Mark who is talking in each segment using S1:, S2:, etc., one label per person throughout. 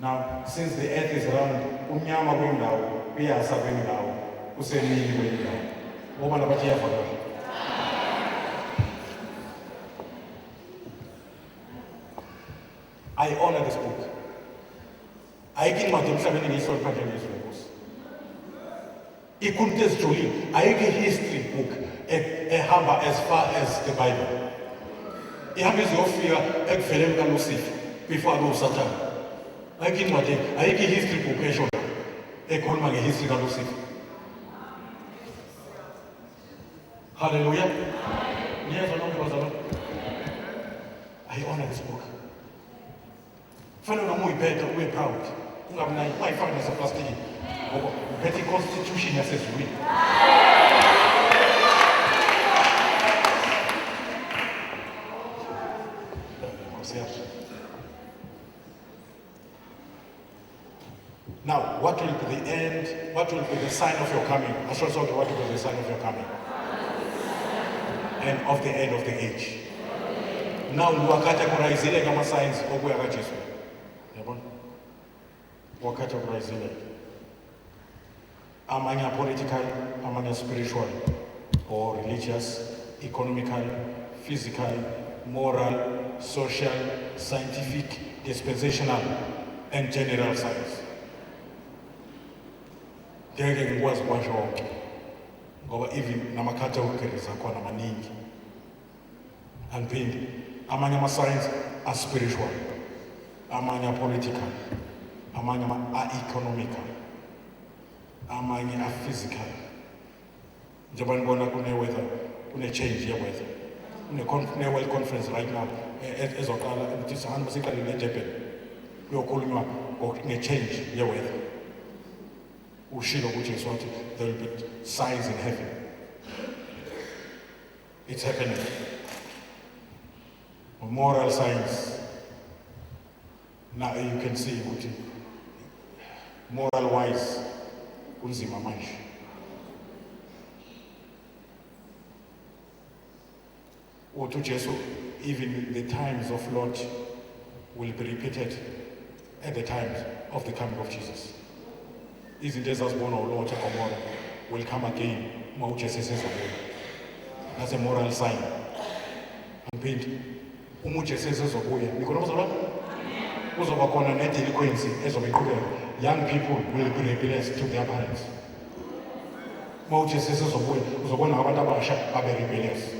S1: Now, since the earth is round, umnyama kwendawo, uyasa kwendawo, usemini kwendawo. Ngoba nabathi iyavakala. I honor this book. Ayikho incwadi emhlabeni engiyihlonipha njengeZwi leNkosi. Ikhuluma ezijulile, ayikho history book ehamba as far as the Bible. Ihamba izofika ekuveleni kaLucifer before abe uSathane. Ayikho incwadi, ayikho history book esho ekhuluma ngehistory kaLucifer. Hallelujah. Niyezwa nonke bazalwane? I honor this book. Fanele noma uyiphethe ube proud. Ungabi nayo ungayifaki naseplastiki. Ngoba uphethe iconstitution yasezulwini. Now, what will be the end? What will be the sign of your coming? I shall say, what will be the sign of your coming? And of the end of the age. Now, we are categorizing kama signs okuya kaJesu. Yabona? We categorizing. Amanye political, amanye spiritual, or religious, economical, physical, moral, social, scientific, dispensational, and general science. Ngeke ngikwazi kwasho wonke. Ngoba even nama-categories akhona maningi. Angiphindi, amanye ama-science are spiritual, amanye are political, amanye are economical, amanye are physical. Njengoba nibona kune-weather, kune-change ye-weather. Kune-World Conference right now, ezoqala ukuthi sihambe siqalile eDurban. Kuyokhulunywa nge-change ye-weather. Ushilo kuJesu wathi there will be signs in heaven. It's happening. Moral science. Now you can see what moral wise kunzima manje. Uthi Jesu, even the times of Lot will be repeated at the times of the coming of Jesus. Izinto ezazibona uLot eGomora will come again uma uJesu esezobuya. That's a moral sign. Angiphindi, uma uJesu esezobuya, nikhona bazalwane? Kuzoba khona ne-delinquency ezobe iqhubeka. Young people will be rebellious to their parents. Uma uJesu esezobuya, uzobona abantu abasha babe rebellious.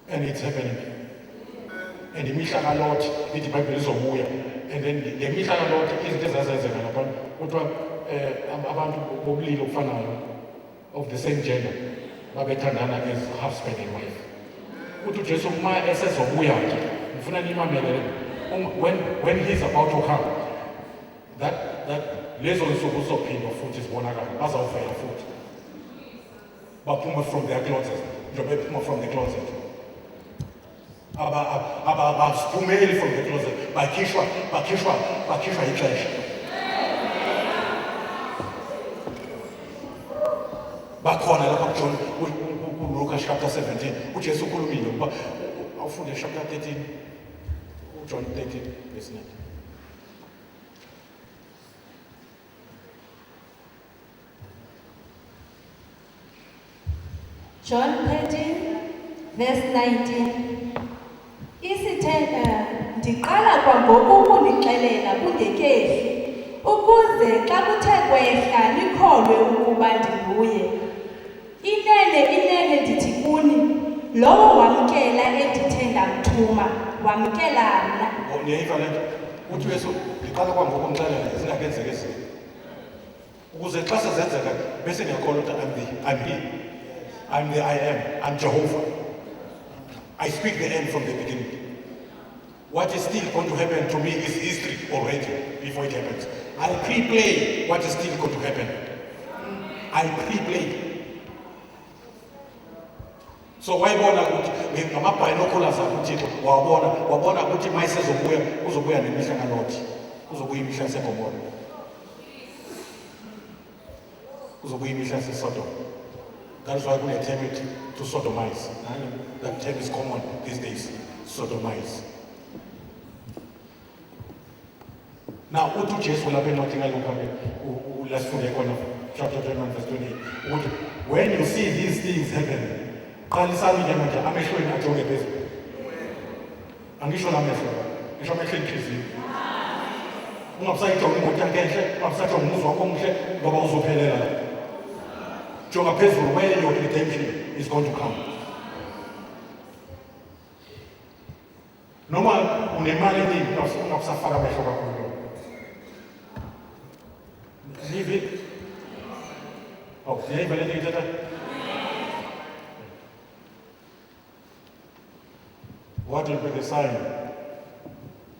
S1: And it's happening. And imihla kaLot ithi iBhayibheli izobuya. And then le mihla kaLot izinto ezazenzeka lapha kuthiwa abantu bobulili obufanayo of the same gender babethandana as husband and wife. Uthi uJesu uma esezobuya nje ngifuna nimamele when he's about to come that lezo nsuku zizophinda futhi zibonakala bazawuvela futhi baphume from their closet njengoba bephuma from the closet. Abasphumeli from the closet, bakhishwa ixesha. Bakhona lapha kuLuka chapter 17, uJesu ukhulumile ukuba awufunde chapter 13, uJohn 13 verse 9.
S2: John 13 verse 19. Ndiqala kwangoku ukunixelela kungekehli ukuze xa kuthe kwehla nikholwe ukuba ndinguye. Inene ndithi kuni, lowo wamkela endithe ndamthuma wamkela mna.
S1: Niyayiva le nto? Uthi Yesu ndiqala kwangoku nixelela zingakenzeki ezinye. Ukuze xa sezenzeka bese ngiyakholwa ukuthi I'm the I am, I'm Jehovah. I speak the end from the beginning. What is still going to happen to me is history already before it happens. I pre-play what is still going to happen. I pre-play. So why bona ukuthi ngama-binoculars akuthixo wabona ukuthi uma uzobuya nemihla kaLot, uzobuya imihla yaseGomora, uzobuya imihla yaseSodom. That is why we attempt to sodomize. That term is common these days, sodomize. Now, uthi uJesu lapha encwadini kaLuka lasifunde khona chapter 21 verse 28 ukuthi when you see these things happen, qalisani ke manje amehlweni ajonge phezulu. Angisho lamehlo, ngisho amehlo enhliziyo. Ungabusayijonga imoto yakho enhle, ungabusajonga umuzi wakho omuhle ngoba uzophelela la. Jonga phezulu where your redemption is going to come. Noma unemali eningi ungabusafaka amehlo kakhulu. Leave it. Oh, yeah, but I that. What will be the sign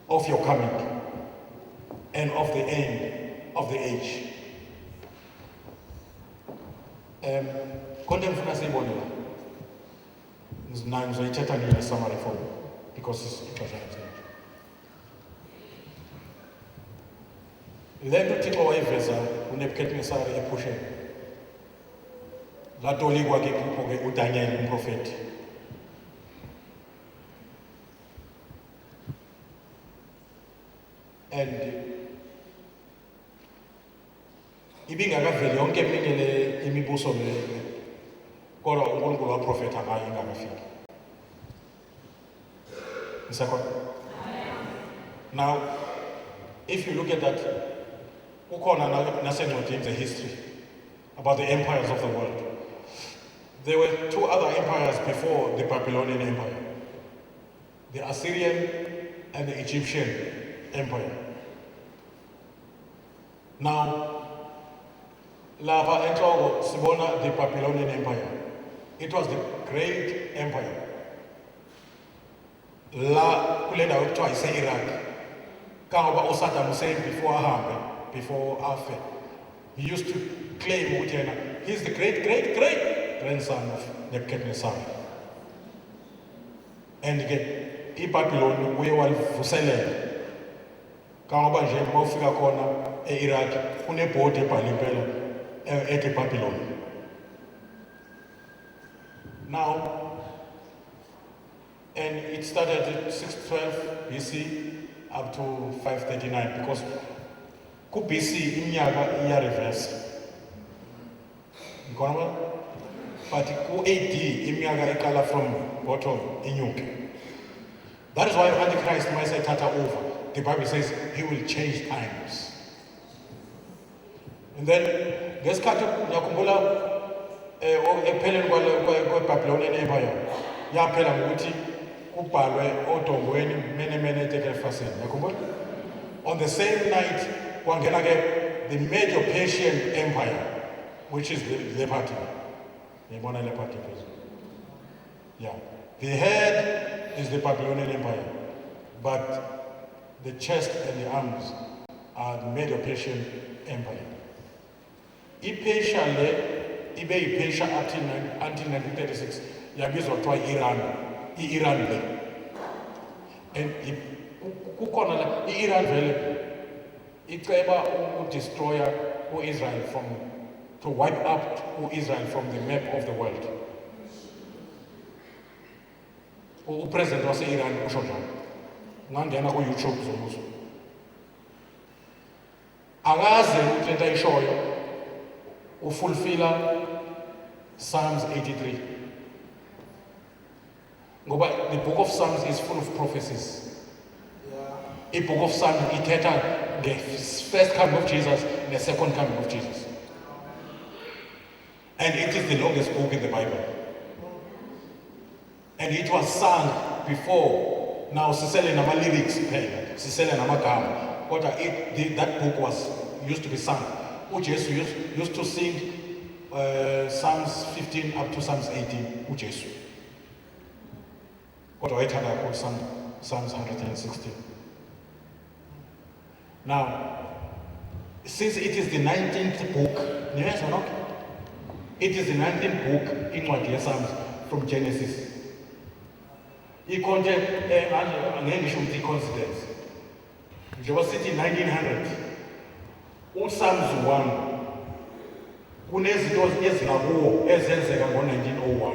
S1: of your coming and of the end of the age? Content for us, now I'm going to a summary for you because it was an le nto uThixo wayiveza uNebukadnezar ePhusheni latolikwa ke kupho ke uDaniel umprofeti and ibingakaveli yonke eminye le imibuso le kodwa uNkulunkulu waprofetha ngayo ingakafiki. Now if you look at that, the history about the empires of the world. There were two other empires before the Babylonian Empire, the Assyrian and the Egyptian Empire. Now, lava enhloko sibona the Babylonian Empire. It was the great empire. La kule ndawo kuthiwa ise-Iraq. Kangoba uSaddam Hussein before Afe, he used to claim he's the great grandson of Nebuchadnezzar. And again, iBabylon uye walivuselela. Kangoba nje mawufika khona e-Iraq kunebhodi ebhala impela ethi Babylon. Now, and it started at 612 BC up to 539 because ku-BC iminyaka iya-reverse. But ku-AD iminyaka iqala from bottom inyuke. That is why Antichrist might say tata over. The Bible says he will change times. And then ngesikhathi ngiyakhumbula ekupheleni kwe-Babylonian Empire yaphela ngokuthi kubhalwe odongweni mene eTekelfaseni. Yakhumbula? On the same night kwangena ke the major Persian Empire, which is the Leopard. Yabona Leopard. Yeah. The head is the Babylonian Empire, but the chest and the arms are the major Persian Empire. I-Persia le ibe yi-Persia until 1936 yabizwa kuthiwa i-Iran le. And kukhona la i-Iran vele iceba ukudestroya u-Israel to wipe out Israel from the map of the world. Upresident wase-Iran usho njalo. Ungangena ku-YouTube zobuso. Akaze ukuthi lento ayishoyo ufulfilla Psalms 83. Ngoba the book of Psalms is full of prophecies. The book of Psalms ithetha the first coming of Jesus and the second coming of Jesus. And it is the longest book in the Bible. And it was sung before. Now sisele nama lyrics phela, sisele namagama. Kodwa that book used to be sung. uJesu used to sing Psalms 15 up to Psalms 18 uJesu. Kodwa wayethanda kakhulu Psalms 116. Now, since it is the 19th book, it is the 19th book in Psalms from Genesis. Ikonje angengisho ukuthi coincidence. Njengoba sithi 1900 uPsalms 1 kunezinto ezingakuwo ezenzeka ngo-1901.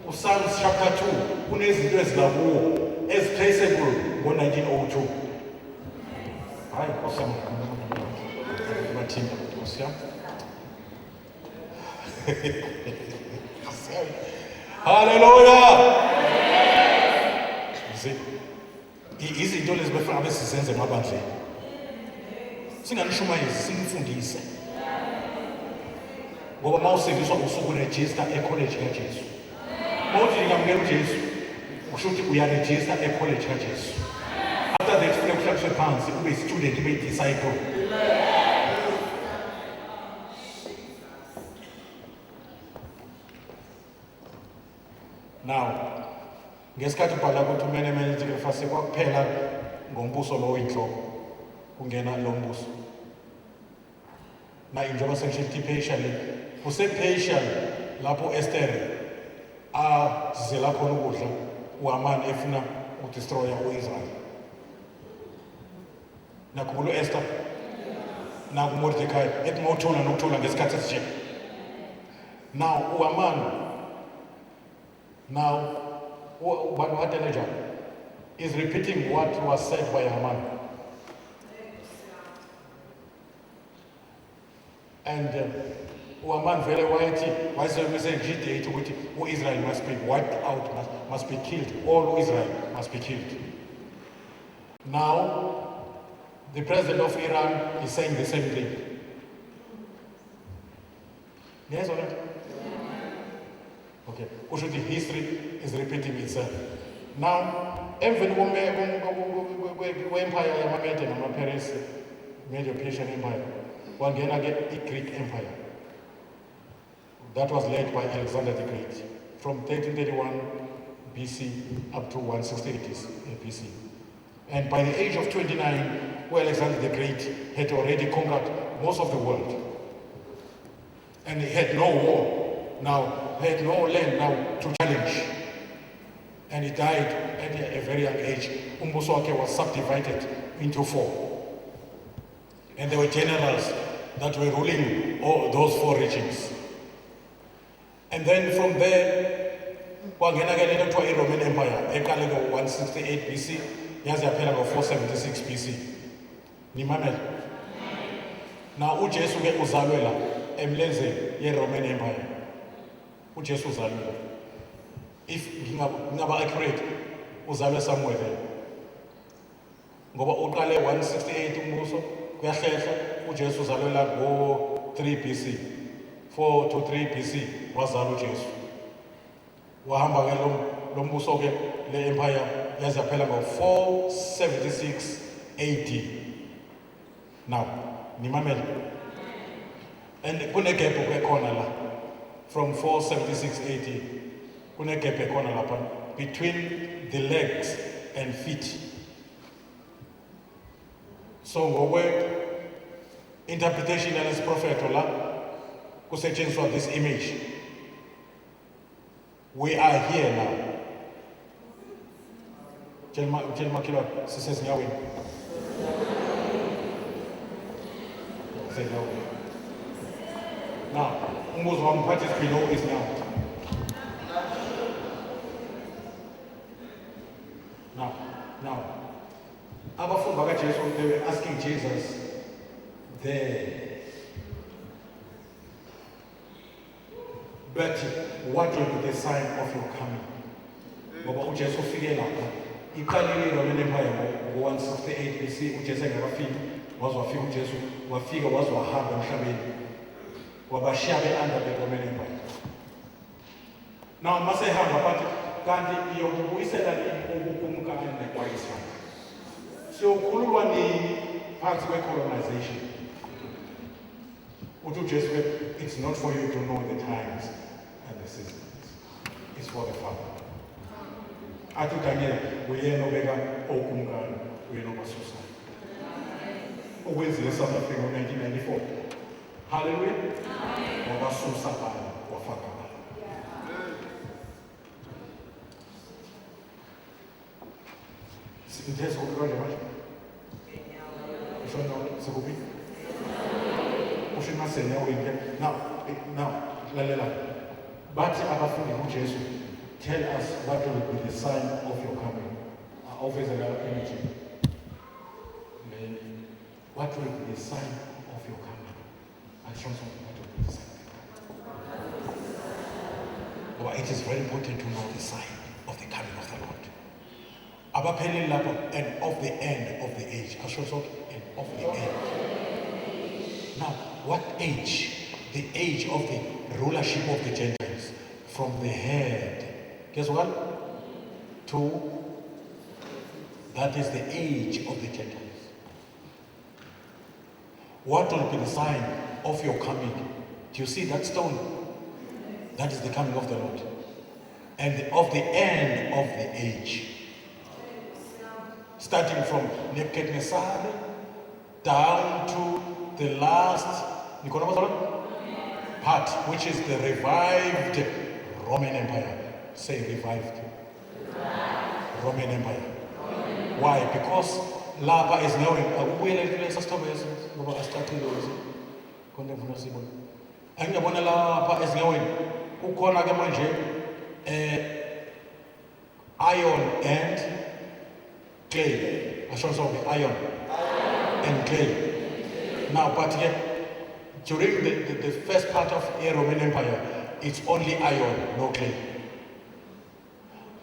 S1: uPsalms chapter 2 kunezinto ezingakuwo ezitraceable ngo-1902. Hayi, Nkosi yami, bathimba, Nkosi yami. Hallelujah! Izinto lezi befuna besizenze emabandleni. Singanishumayezi, simfundise. Ngoba mawusindiswa usuku register ecollege kaJesu. Mawuthi ngamukela uJesu, usho ukuthi uyaregister ecollege kaJesu. After that ufuna kuhlaliswe phansi ube student ube disciple. Now, ngesikhathi ubhala ukuthi umenemene fase kwakuphela ngombuso lo oyinhloko kungena lo mbuso. Na injoba sengishithi patiently use-patient lapho Esther azela khona ukudla uHaman efuna udestroya uIsrael. Nakhumbula uEsther naku Mordecai ethi mawuthula nokuthula ngesikhathi esije. Now uHaman what Adonijah is repeating what was said by Haman. And Haman very white, why is the saying G8 who Israel must be wiped out, must be killed, all Israel must be killed. Now, the president of Iran is saying the same thing. Yes or not? Okay, the history is repeating itself. Now, even when empire yamamete namaParis major Persian empire, wangena get Greek empire. That was led by Alexander the Great from 1331 BC up to 168 BC. And by the age of 29, where Alexander the Great had already conquered most of the world, and he had no war now. Had no land now to challenge, and he died at a very young age. Umbuso wakhe was subdivided into 4, and there were generals that were ruling all those 4 regions. And then from there, kwangena ke lento kuthiwa iRoman Empire eqale ngo-168 BC yaze yaphela ngo-476 BC. Nimamele? Now uJesu ke uzalwe la emlenzeni yeRoman Empire. uJesu uzalwe. If ngingaba accurate, uzalwe somewhere there. Ngoba uqale 168 umbuso kuyahlehla uJesu uzalwe la ngo-3 BC. 4 to 3 BC wazalwa uJesu. Wahamba ke lo mbuso ke le empire yaze yaphela ngo-476 AD. Now, nimamele. And kune gap ekhona la. From 476 AD, kune gap ekhona lapha between the legs and feet. So ngokwe interpretation yalesi prophet la kusetshenziswa this image. We are here now. Tell Makilwa sisezinyaweni. Now, almost one part is below is now. Now, abafundi bakaJesu, they were asking Jesus there, but what will be the sign of your coming? Ngoba uJesu ufike lapha, iqalile iRoman Empire ngo-168 BC, uJesu engakafiki, wazwafika uJesu, wafika wazwahamba emhlabeni. Wabashiya under the Roman Empire. Now masehamba bathi kanti iyokubuyisela ubukumkani kwa-Israel. So ukhululwa nini phansi kwe-colonization? Uthi uJesu, it's not for you to know the times and the seasons. It's for the Father. Athi uDaniel uyena obeka okumkani, uyena obasusa. Ukwenzile South Africa ngo-1994. Hallelujah. Wabasusa bani wafaka bani. Sintezi kukhona manje. Ushona sikubi. Ushina senya winke. Now, lalela. Bathi abafundi uJesu, tell us what will be the sign of your coming. Officer energy. what will be the sign of your coming? I show something what will be the sign. Well, it is very important to know the sign of the coming of the Lord. Abapheleli lapho, and of the end of the age. I show something, and of the end. Now, what age? The age of the rulership of the Gentiles. From the head. Guess what? To, that is the age of the Gentiles. What will be the sign of your coming? Do you see that stone? That is the coming of the Lord. And of the end of the age. Starting from Nebuchadnezzar down to the last part, which is the revived Roman Empire. Say revived. Roman Empire. Why? Because Lapa is knowing. Angiyabona lapha ezinyaweni ukhona ke manje iron and clay. I show some iron and clay. Now, but during the first part of the Roman Empire, it's only iron, no clay.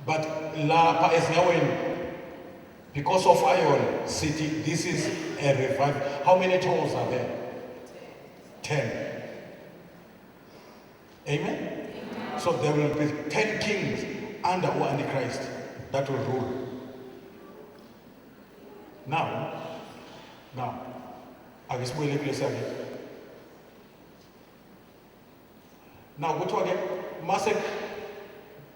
S1: But lapha ezinyaweni, because of iron city, this is a revival. How many tolls are there? 10. Amen? Amen? So there will be 10 kings under Antichrist that will rule. Now, I guess we'll leave again. Now, go to again. Massive,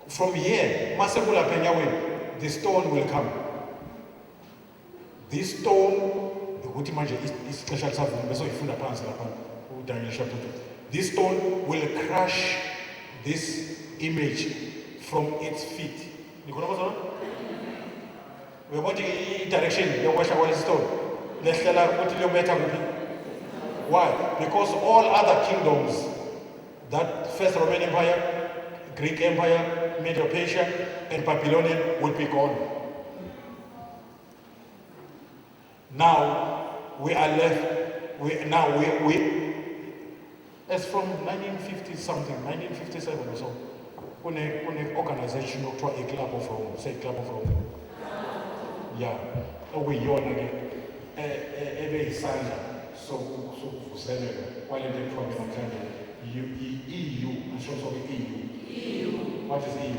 S1: from here, massive will happen when the stone will come. This stone, this stone will crush this image from its feet. We're wanting in direction, you wash away the stone. Why? Because all other kingdoms, that first Roman Empire, Greek Empire, Medo-Persia, and Babylonian will be gone. Now we are left. As from 1950 something, 1957 or so, when an organization of a Club of Rome, say Club of Rome. Yeah, we again. Every Sunday, so while in the program, EU, and so EU. What is EU?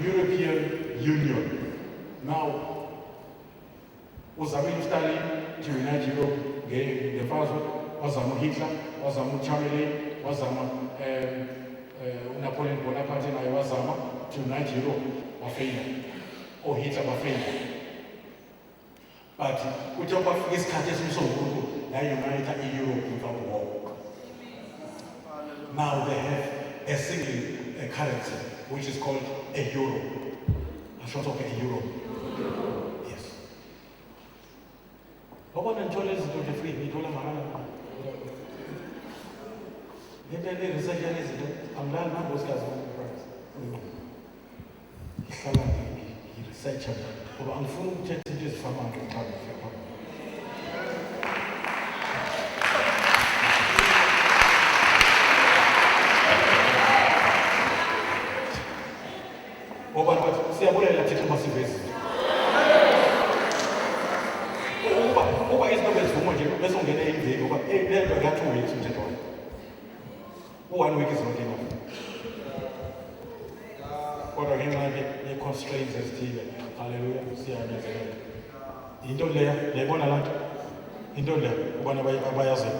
S1: European Union. Now, Uzamil Stalin to unite Europe, the Vaso, Ozamu Hitler, Ozamu Chamberlain, Ozamu Napoleon Bonaparte, and Iwazama to unite Europe, Wafena, or Hitler Wafena. But we talk about this country, so now unite Europe without war. Now they have a single currency, which is called a euro. I short of a euro. Yes. But what I'm is not free. We told them, I'm not those guys. He researched. But I'm full of changes from our country. Siyabulela thina masivezi. Uba isinomesivumo nje bese ungena endlini ngoba lento ka2 weeks umthetho wona. U1 week is not enough. Kodwa ngenxa ye-constraints ezithile. Hallelujah. Siyanezelela. Into leya yayibona la nto. Into leya ubani abayaziyo.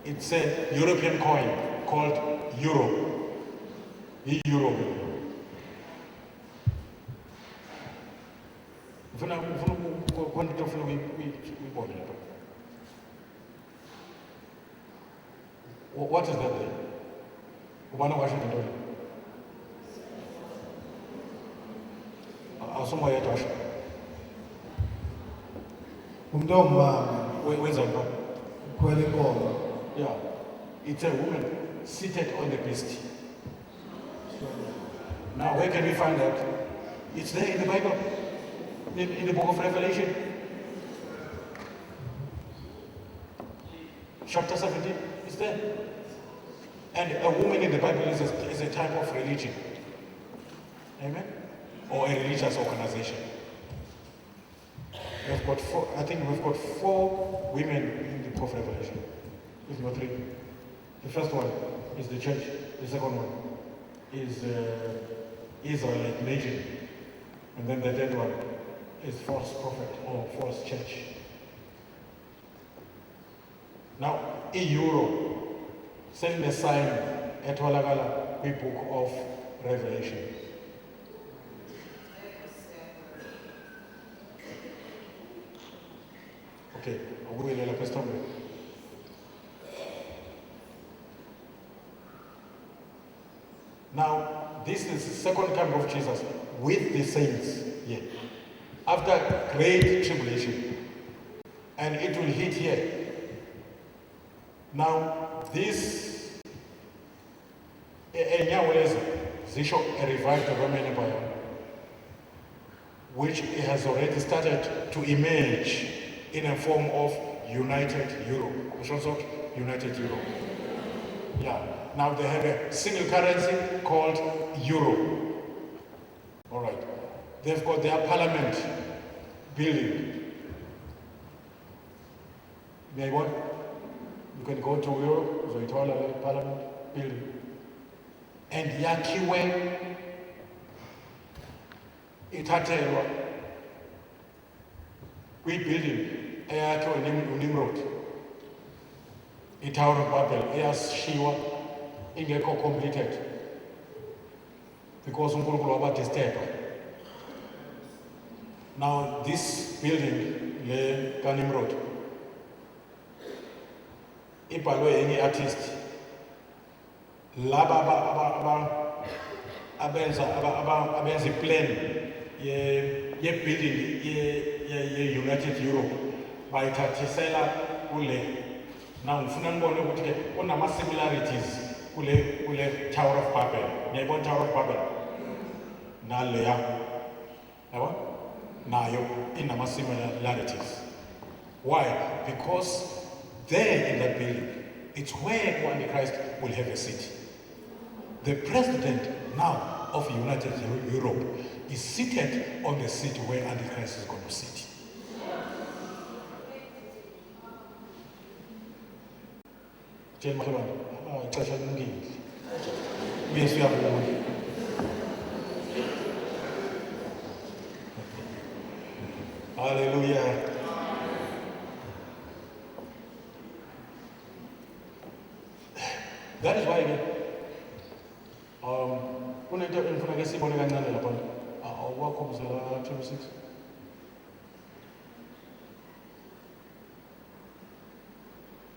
S1: It's a European coin called euro. Euro. What is that thing? One of Washington. Somewhere at Washington. Where's that? Yeah. It's a woman seated on the beast. Now, where can we find that? It's there in the Bible. in the book of Revelation? Chapter 17 is there. And a woman in the Bible is a type of religion. Amen? Or a religious organization. We've got four, I think we've got 4 women in the book of Revelation. If not 3. The first one is the church. The second one is Israelite nation. And then the third one is false prophet or false church. Now, in Europe, send the sign at Walagala, the book of Revelation. Okay, I'll go in the question. Now, this is the second coming of Jesus with the saints. Yeah. After great tribulation. And it will hit here. Now, this Zisho revived the Roman Empire, which has already started to emerge in a form of United Europe. Which also United Europe. Yeah. Now they have a single currency called Euro. All right. They've got their parliament building. May I want? You can go to Europe, Zoitola Parliament building. And yakhiwe ithathelwa kwi-building eyakhiwe uNimrod, iTower of Babel eyashiwa ingekho completed because uNkulunkulu wabadisturba. Now this building le kaNimrod ibhalwe enye artist laba abenza plan ye building ye United Europe bayithathisela kule. Now ngifuna ngibone ukuthi ke kunama similarities kule Tower of Babel. Niyayibona Tower of Babel naleya, yabo nayo inama similarities. Why? Because there in that building, it's where the Antichrist will have a seat. The president now of United Europe is seated on the seat where Antichrist is going to sit. Hallelujah. That is why kunento engifuna ke sibone kancane lapha awakho mzela 26.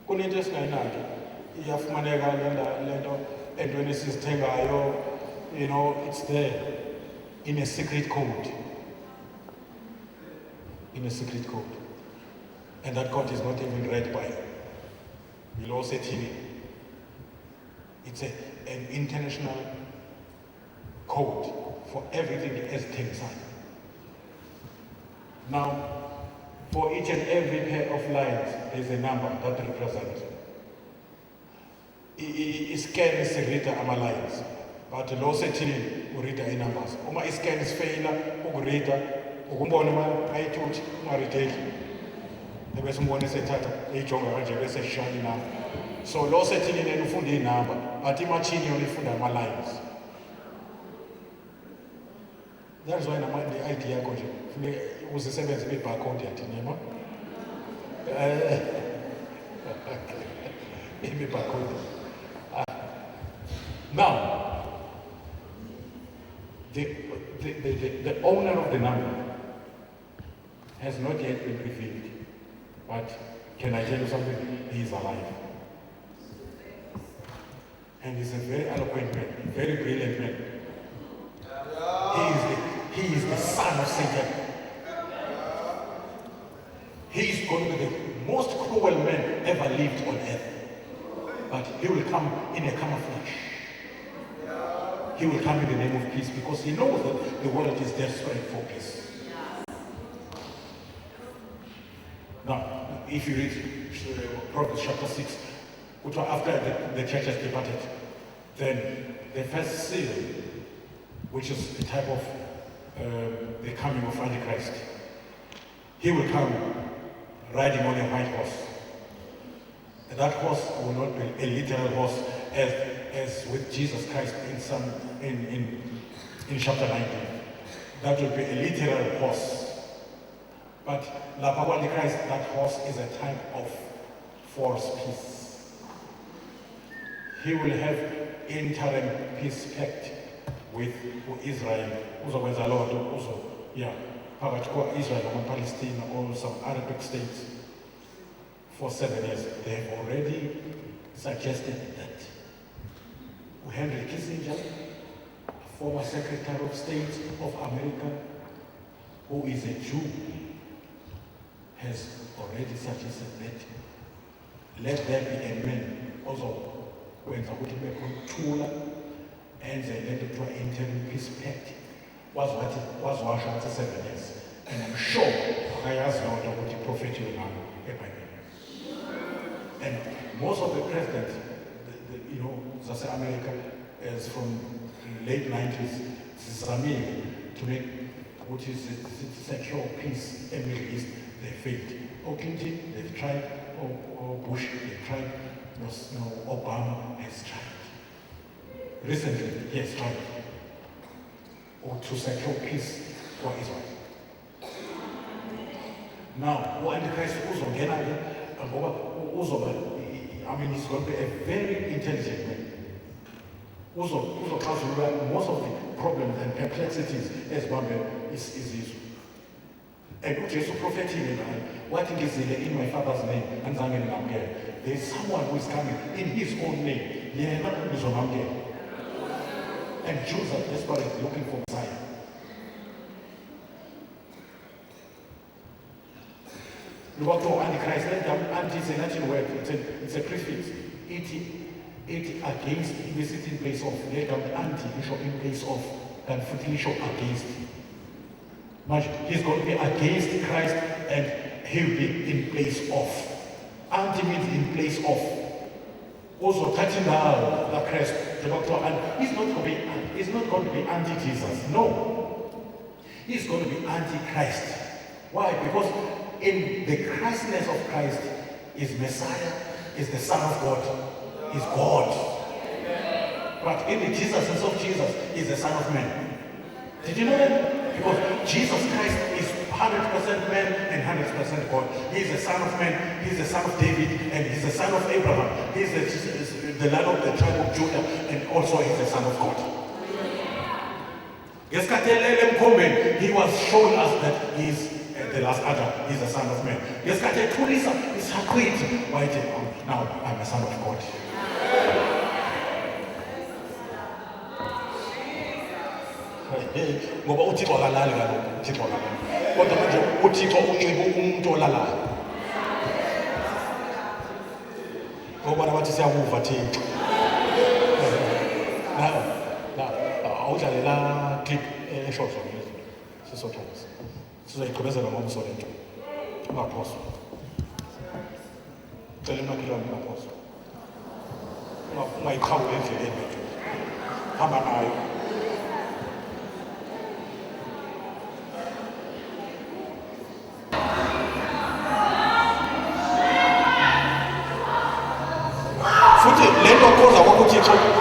S1: Kunento esingayinaki iyafumaneka lento entweni esizithengayo, you know, it's there in a secret code. In a secret code. And that code is not even read by Ilose TV. It's an international code for everything as things are. Now, for each and every pair of lines, there's a number that represents. Scan is read ama lines, but law setting will read the numbers. Uma scan is failure, read ukumbona uma ayithuthi ungarideki. Bese umbone sethatha ejonga kanje bese shaya inamba. So law setting yena ufunda inamba, but imachine yona ifunda ama lines. That is why the idea yakho nje funeka uzisebenze be barcode yathi nima. Be barcode. Now, the owner of the number has not yet been revealed. But can I tell you something? He is alive. And he's a very eloquent man, very brilliant man. He is the son of Satan. He is going to be the most cruel man ever lived on earth. But he will come in a camouflage. He will come in the name of peace because he knows that the world is desperate for peace. if you read Proverbs chapter 6, after the church has departed, then the first seal, which is a type of the coming of Antichrist, he will come riding on a white horse. And that horse will not be a literal horse as with Jesus Christ in chapter 19. That will be a literal horse. But Antichrist, that horse is a type of false peace. He will have interim peace pact with Israel. Uzokwenza lo nto phakathi kwa-Israel nama-Palestine or some Arabic states for 7 years. They have already suggested that Henry Kissinger, former Secretary of State of America, who is a Jew, has already suggested that let there be a man also kwenza ukuthi bekhona and they let it to interim peace pact was washo after 7 years. And I'm sure ayazi lona ukuthi prophet yona eBhayibhelini. And most of the presidents, zase America, as from late 90s, zizamile to make what is secure peace in the Middle East. They failed. Clinton, they've tried. Or Bush, they've tried. Obama has tried. Recently, he has tried to secure peace for Israel. Now, Antichrist uzongena ngoba uzoba, he's going to be a very intelligent man. Uzoxazulula most of the problems and perplexities as one is Israel. And uJesu prophetically, what is in my Father's name? And there is someone who is coming in his own name. And Jews are desperately looking for Messiah. Look at Antichrist. Anti is a Latin word. It's a prefix. It against in the sitting place of. Anti in place of. And against. He's going to be against Christ and he'll be in place of. Anti means in place of. Also touching now the Christ, the doctor, and he's not going to be anti-Jesus. No. He's going to be anti-Christ. Why? Because in the Christness of Christ is Messiah, is the Son of God, is God. But in the Jesusness of Jesus is the Son of Man. Did you know that? Because Jesus Christ is 100% man and 100% God. He is the Son of Man, he is the Son of David, and he is the Son of Abraham. He is the Lion of the tribe of Judah, and also he is the Son of God. He was showing us that he is the last Adam, he is the Son of Man. Now I'm a Son of God. Ngoba uThixo akalali kaloku, uThixo akalali. Kodwa manje uThixo unxibe umuntu olalayo. Ngoba nabathi siyakuva Thixo. Awudlalela clip eshort lezo. Sisothanda. Sizoyiqhubezela ngomso lento. Ungaphoswa. Cela imakilwane ungaphoswa. Ungayiqhawe endleleni. Hamba nayo.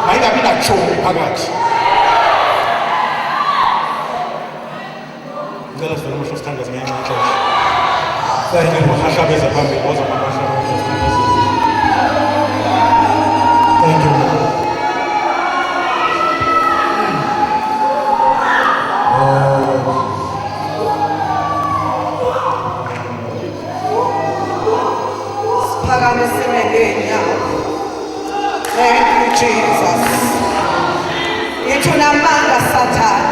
S1: Mayingabi nachomi phakathi. Ngicela sivele umusho sithandaze ngenxa yexesha. Thank you ngokuhlabeza phambili wozamabasha. Thank you.
S3: Siphakamisile ngeenyawo. Thank you, Jesus. Ithunamanga Satan.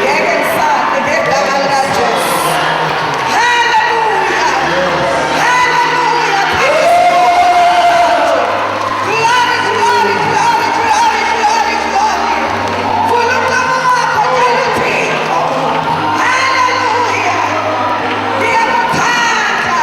S3: Yeke ngisande ngegama lika Jesu. Hallelujah. Hallelujah. Glory, glory, glory, glory, glory, glory. Kulumlomo wakho ngena uThixo. Hallelujah. Ndiyakuthanda.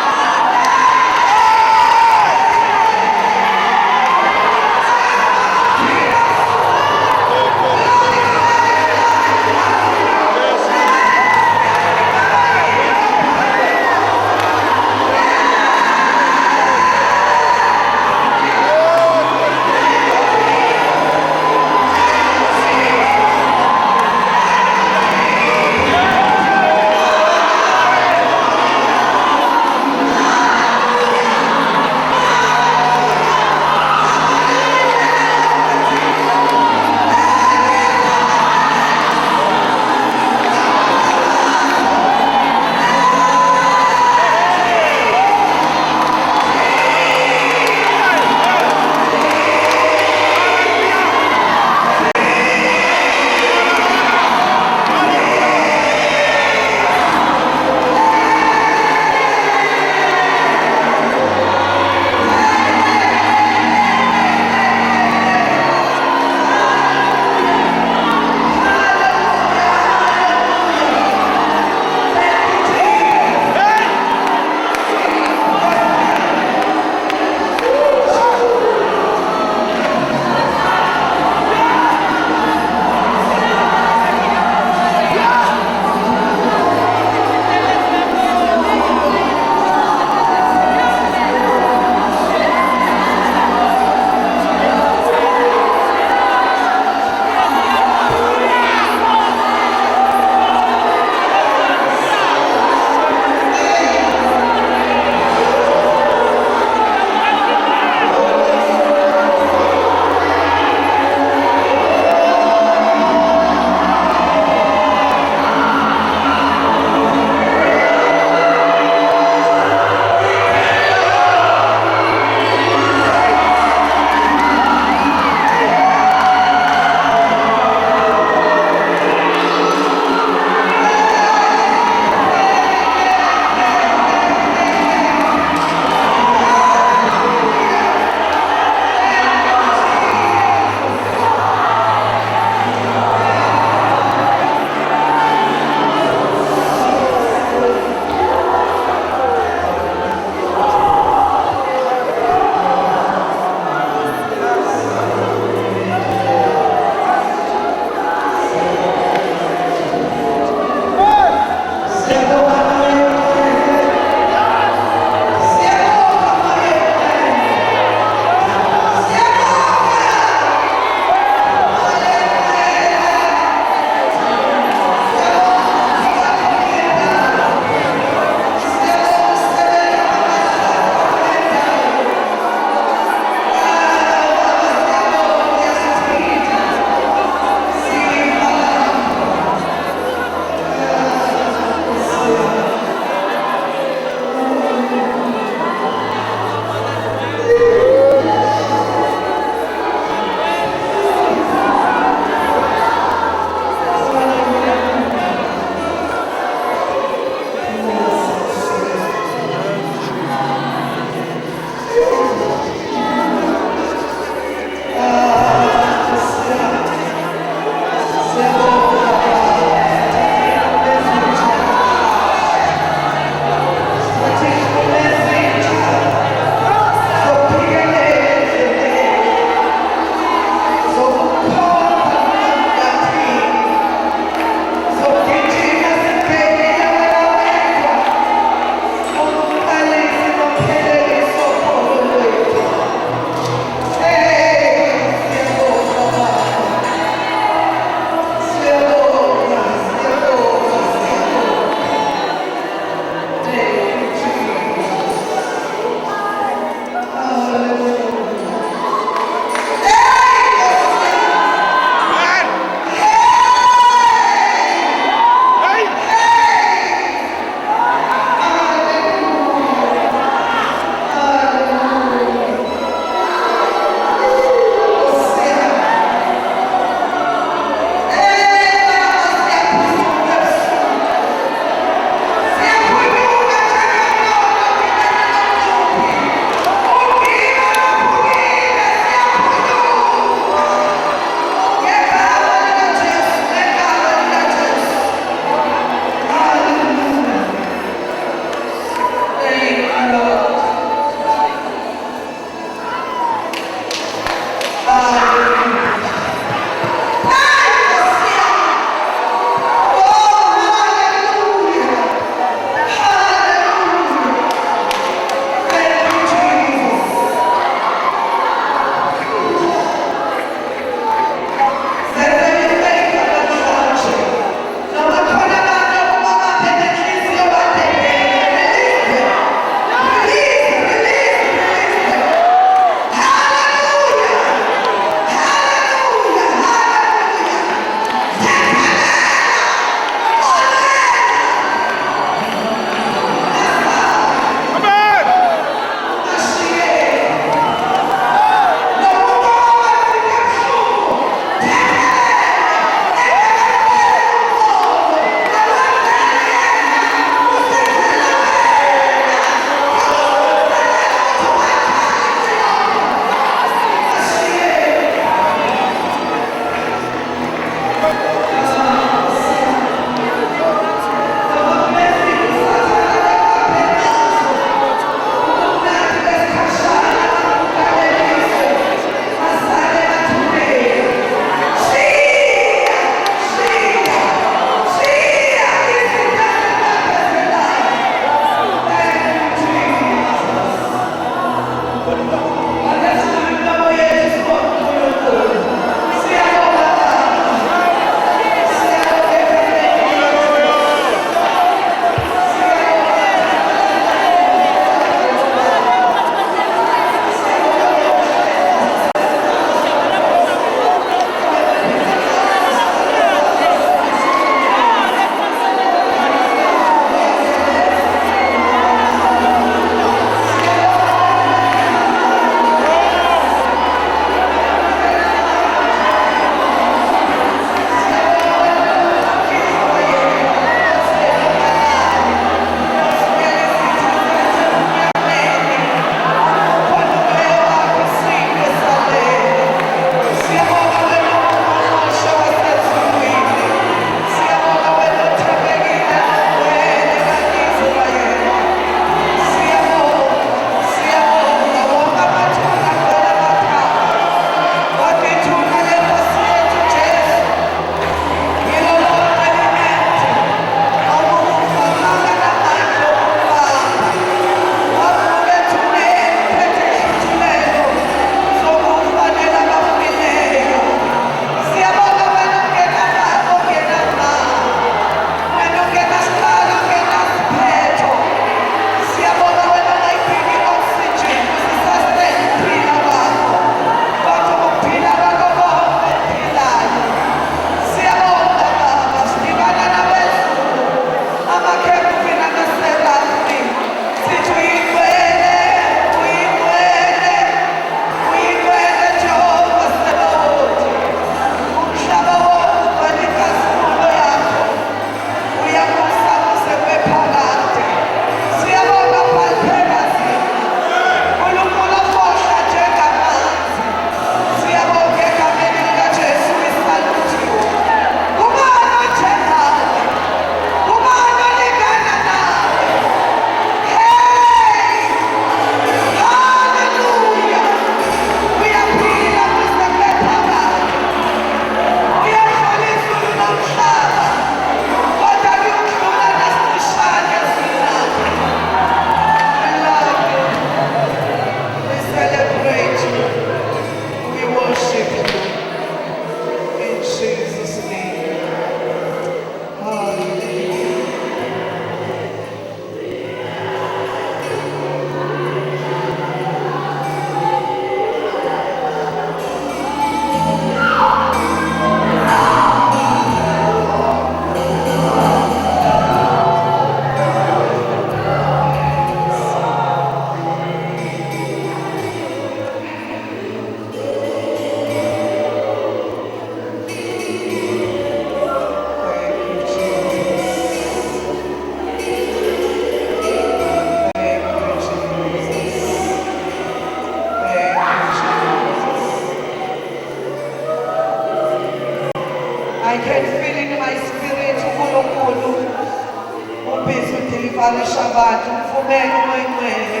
S3: Shabbat, mvumele umoyingcwele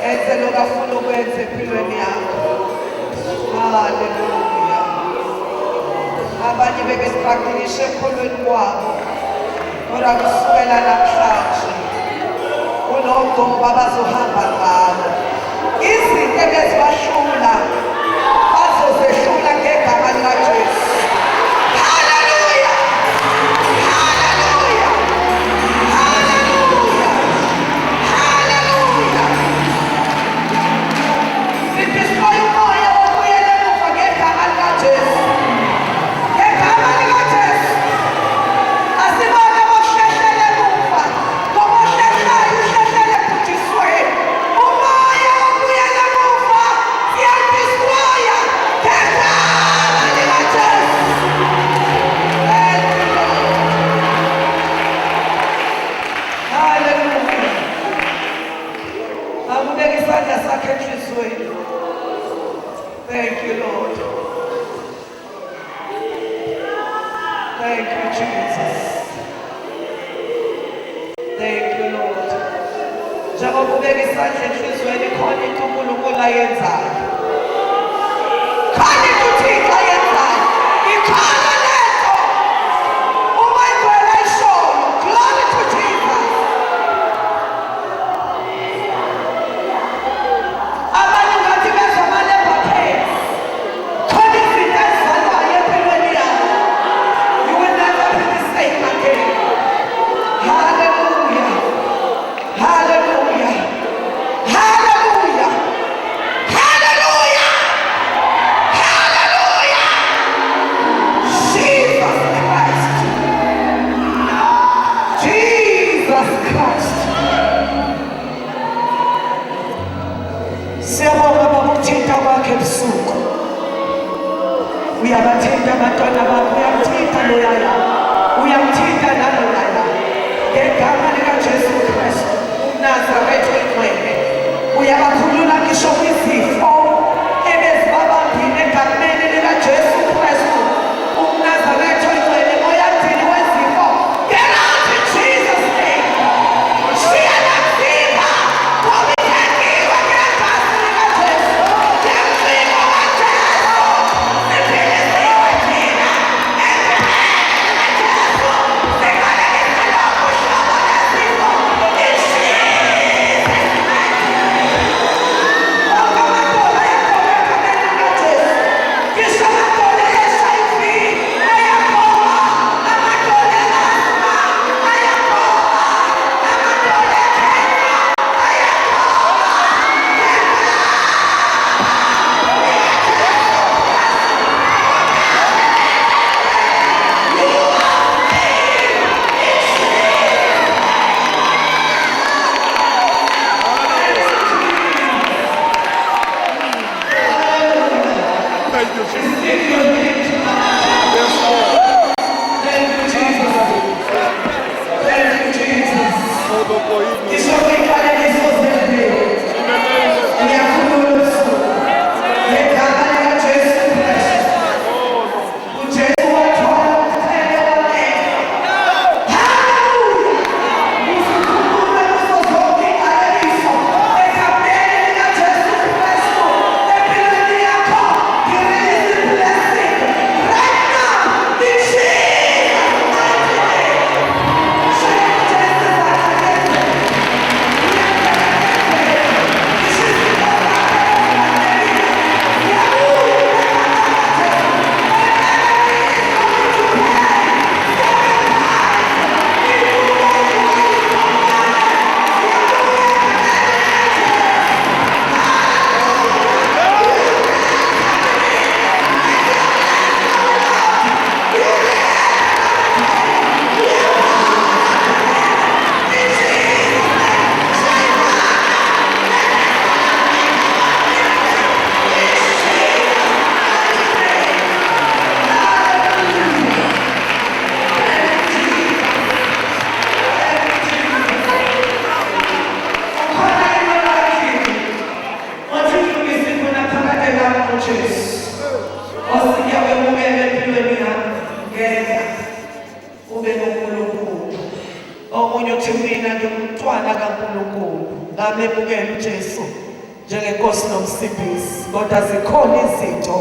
S3: enze lokho afuna ukwenza empilweni yakho. Haleluya. Abanye bebesibhakilisha ekholweni kwabo, kodwa kusukela namhlanje kunomgomo abazohamba ngawo. Izinto ebezibahlula bazozehlula ngegama likaJesu. Haleluya. Haleluya. Haleluya. Haleluya. Siphiswa umoya wokubuyela emuva ngegama likaJesu. Ngegama likaJesu. Asibone bohlehlela emuva, ngoba ohlehleyo uhlehlele ebhujisweni. Umoya wokubuyela emuva siyadistroya ngegama likaJesu. Thank you, Lord. Hallelujah. Akubeka isandla sakhe enhliziyweni. Thank you, Lord. Thank you, Jesus. Thank you, Lord. Njengoba ubeka isandla enhliziyweni, khona into uNkulunkulu ayenzayo. Khona into uThixo ayenzayo. Ikhona lento uma ingcwele ayishoyo. Glory to Jesus. Abantu ngathi bezwa ama-labour pains. Khona izinto ezizalwayo empilweni yakho. You will never be the same again. Hallelujah. Hallelujah. Hallelujah. Hallelujah. Hallelujah. Jesus Christ. Jesus Christ. Siyabonga baba ukuthinta kwakhe ebusuku. Uyabathinta abantwana bakho, uyamthinta loyaya, uyamthinta naloyaya. Ngegama likaJesu Kristu, uNazaretha oyingcwele, uyabakhulula ngisho kwizifo ebezibabambile egameni likaJesu Kristu, uNazaretha oyingcwele, oyandini wezifo. Get out in Jesus' name. Siyalaziva ngoba ithengiwe ngegazi likaJesu. Ngempilo kaJesu siphilisiwe thina. Sibalekisa lonke uhlobo lwezifo. In Jesus' name. Wonke amadoda ayakhona egameni likaJesu. Ngisho amadoda e-HIV ayakhona, amadoda e-asthma ayakhona, amadoda e-cancer ayakhona.
S1: Thank you, Jesus.
S3: Thank you, Jesus. Thank you, Jesus. Ngisho kwinhlalekiso zempilo, uyakhulula ubusuku. Ngegama likaJesu Kristu. UJesu wathola umthelo wamehlo. Hallelujah. Usukhululwe kuzo zonke inhlalekiso. Egameni likaJesu Kristu. Empilweni yakho, ngi-release i-blessing right now in Jesus' mighty name. Shaya uJesu izandla ngezandla. ngamemukela uJesu njengenkosi nomsindisi, kodwa zikhona izinto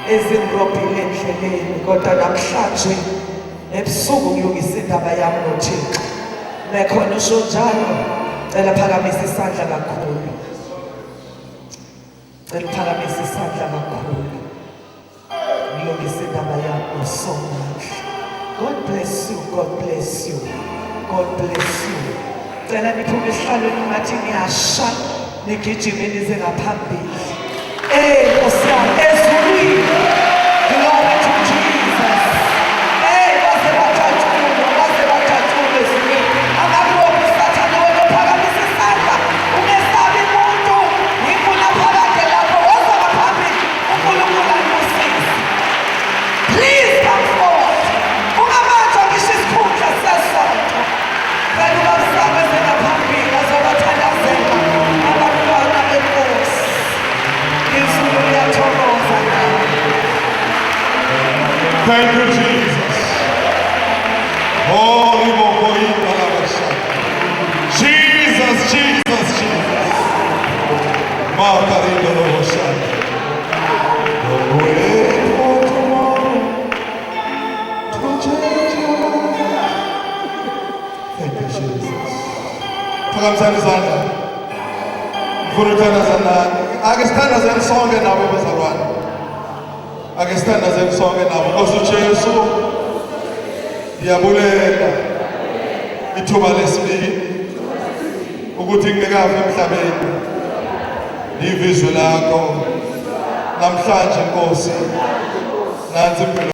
S3: ezingirobhile endleleni, kodwa namhlanje ebusuku ngiyokisa indaba yami noThixo. Mekhona usho njalo, cela phakamisa isandla kakhulu. Cela phakamisa isandla kakhulu. Ngiyokisa indaba yami nosomandla. God bless you, God bless you, God bless you. Cela niphume esihlalweni ngathi ngiyasha nigijime nize ngaphambili. Nkosi yami ezulwini. Glory to Jesus. Base bathathu ezulwini. Amakhosi sathana wena phakamisa isandla. Ungesabi umuntu. Ngifuna phakade lapho woza ngaphambili. uNkulunkulu akusize. Please come forward. Ungabanjwa ngisho isikhundla sesonto. Kanti ubabusabeze ngaphambili azobathandazela abantwana benkosi. Izulu liyathokoza nawe.
S1: Thank you, Jesus. Holy Mokoyi Balabasha. Jesus, Jesus, Jesus. Makarindo Lobosha. Wait for tomorrow to change your life. Thank you, Jesus. Phakamisa izandla. Ngifuna ukuthandazana. Ake sithandazane sonke nabo bezalwane. Ake sithandazane sonke nabo. Nkosi uJesu. Ndiyabulela ithuba lesibili ukuthi ngingekafi emhlabeni. Ivizwe lakho namhlanje Nkosi. Nansi impilo